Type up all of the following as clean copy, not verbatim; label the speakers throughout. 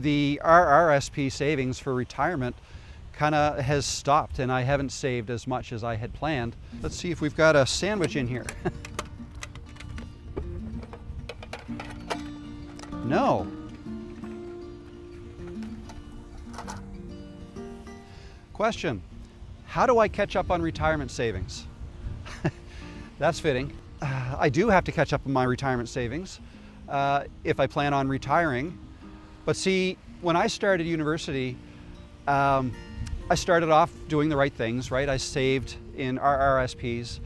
Speaker 1: The RRSP savings for retirement kind of has stopped, and I haven't saved as much as I had planned. Let's see if we've got a sandwich in here. No. Question: how do I catch up on retirement savings? That's fitting. I do have to catch up on my retirement savings if I plan on retiring. But see, when I started university, I started off doing the right things, right? I saved in RRSPs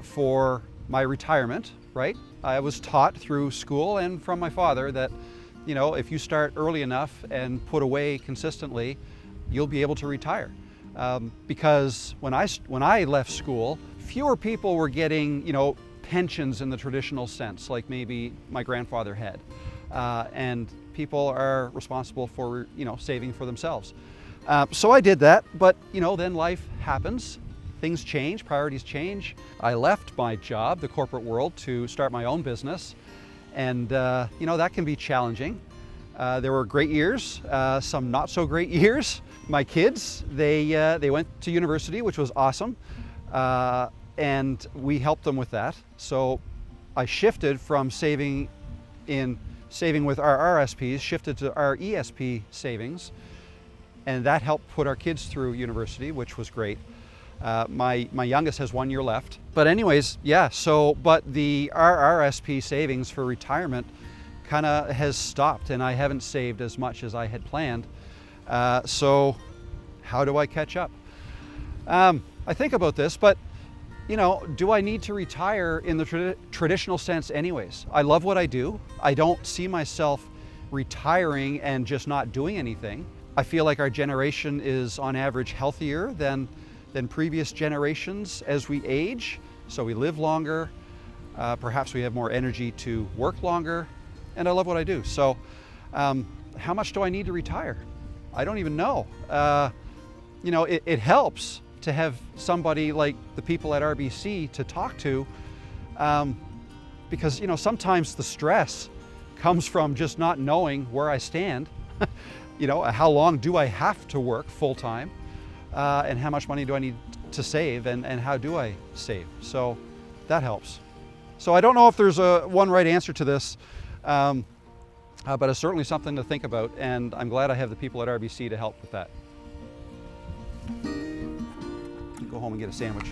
Speaker 1: for my retirement, right? I was taught through school and from my father that, you know, if you start early enough and put away consistently, you'll be able to retire. Because when I left school, fewer people were getting, you know, pensions in the traditional sense, like maybe my grandfather had. And people are responsible for, you know, saving for themselves. So I did that, but, you know, then life happens. Things change, priorities change. I left my job, the corporate world, to start my own business. And, you know, that can be challenging. There were great years, some not so great years. My kids, they went to university, which was awesome. And we helped them with that. So I shifted from saving with our RSPs, shifted to our ESP savings. And that helped put our kids through university, which was great. My youngest has 1 year left. But anyways, yeah, but the RRSP savings for retirement kind of has stopped, and I haven't saved as much as I had planned. So how do I catch up? I think about this, but you know, do I need to retire in the traditional sense anyways? I love what I do. I don't see myself retiring and just not doing anything. I feel like our generation is on average healthier than previous generations as we age. So we live longer, perhaps we have more energy to work longer, and I love what I do. So how much do I need to retire? I don't even know. You know, it helps to have somebody like the people at RBC to talk to, because, you know, sometimes the stress comes from just not knowing where I stand. You know, how long do I have to work full time, and how much money do I need to save, and how do I save? So that helps. So I don't know if there's one right answer to this, but it's certainly something to think about, and I'm glad I have the people at RBC to help with that. Go home and get a sandwich.